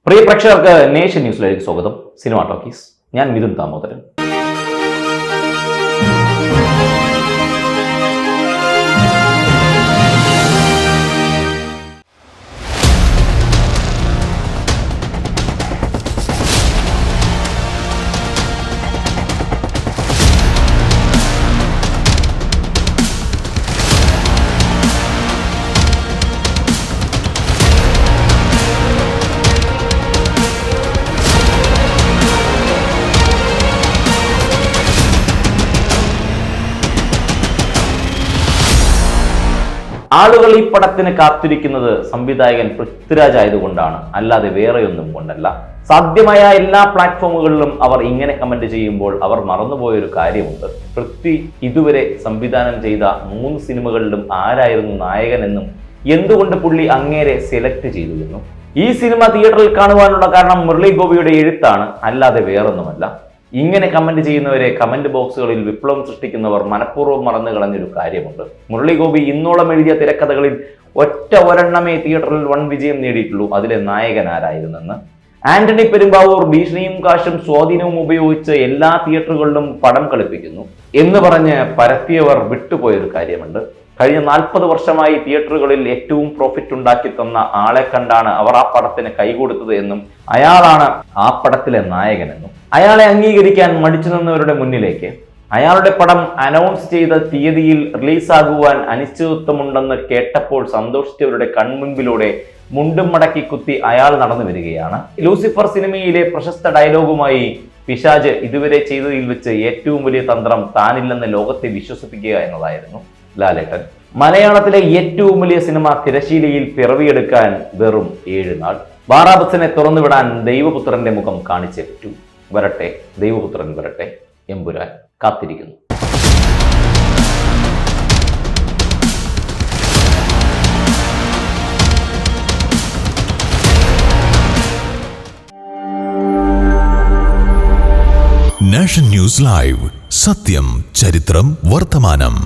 പ്രിയ പ്രേക്ഷകർക്ക് നേഷൻ ന്യൂസിലേക്ക് സ്വാഗതം. Cinema talkies. ഞാൻ മിഥുൻ ദാമോദരൻ. ആളുകൾ ഈ പടത്തിന് കാത്തിരിക്കുന്നത് സംവിധായകൻ പൃഥ്വിരാജ് ആയതുകൊണ്ടാണ്, അല്ലാതെ വേറെയൊന്നും കൊണ്ടല്ല. സാധ്യമായ എല്ലാ പ്ലാറ്റ്ഫോമുകളിലും അവർ ഇങ്ങനെ കമന്റ് ചെയ്യുമ്പോൾ അവർ മറന്നുപോയൊരു കാര്യമുണ്ട്. പൃഥ്വി ഇതുവരെ സംവിധാനം ചെയ്ത 3 സിനിമകളിലും ആരായിരുന്നു നായകനെന്നും എന്തുകൊണ്ട് പുള്ളി അങ്ങേരെ സെലക്ട് ചെയ്തു എന്നും. ഈ സിനിമ തിയേറ്ററിൽ കാണുവാനുള്ള കാരണം മുരളി ഗോപിയുടെ എഴുത്താണ്, അല്ലാതെ വേറൊന്നുമല്ല. ഇങ്ങനെ കമന്റ് ചെയ്യുന്നവരെ കമന്റ് ബോക്സുകളിൽ വിപ്ലവം സൃഷ്ടിക്കുന്നവർ മനഃപൂർവ്വം മറന്നു കളഞ്ഞൊരു കാര്യമുണ്ട്. മുരളി ഗോപി ഇന്നോളം എഴുതിയ തിരക്കഥകളിൽ ഒരെണ്ണമേ തിയേറ്ററിൽ വൻ വിജയം നേടിയിട്ടുള്ളൂ. അതിലെ നായകൻ ആരായിരുന്നെന്ന്. ആന്റണി പെരുമ്പാവൂർ ഭീഷണിയും കാശും സ്വാധീനവും ഉപയോഗിച്ച് എല്ലാ തിയേറ്ററുകളിലും പടം കളിപ്പിക്കുന്നു എന്ന് പറഞ്ഞ് പരത്തിയവർ വിട്ടുപോയൊരു കാര്യമുണ്ട്. കഴിഞ്ഞ 40 വർഷമായി തിയേറ്ററുകളിൽ ഏറ്റവും പ്രോഫിറ്റ് ഉണ്ടാക്കി തന്ന ആളെ കണ്ടാണ് അവർ ആ പടത്തിന് കൈകൊടുത്തത് എന്നും അയാളാണ് ആ പടത്തിലെ നായകനെന്നും അയാളെ അംഗീകരിക്കാൻ മടിച്ചു നിന്നവരുടെ മുന്നിലേക്ക് അയാളുടെ പടം അനൗൺസ് ചെയ്ത തീയതിയിൽ റിലീസാകുവാൻ അനിശ്ചിതത്വമുണ്ടെന്ന് കേട്ടപ്പോൾ സന്തോഷിച്ചവരുടെ കൺമുൻപിലൂടെ മുണ്ടും മടക്കി കുത്തി അയാൾ നടന്നു വരികയാണ്. ലൂസിഫർ സിനിമയിലെ പ്രശസ്ത ഡയലോഗുമായി പിശാച് ഇതുവരെ ചെയ്തതിൽ വെച്ച് ഏറ്റവും വലിയ തന്ത്രം താനില്ലെന്ന് ലോകത്തെ വിശ്വസിപ്പിക്കുക എന്നതായിരുന്നു ലാലേട്ടൻ. മലയാളത്തിലെ ഏറ്റവും വലിയ സിനിമ തിരശീലയിൽ പിറവിയെടുക്കാൻ വെറും 7 നാൾ. ബാറാബസിനെ തുറന്നുവിടാൻ ദൈവപുത്രന്റെ മുഖം കാണിച്ചേ പറ്റൂ. വരട്ടെ, ദൈവപുത്രൻ വരട്ടെ, എമ്പുരാൻ കാത്തിരിക്കുന്നു. നാഷൻ ന്യൂസ് ലൈവ്, സത്യം, ചരിത്രം, വർത്തമാനം.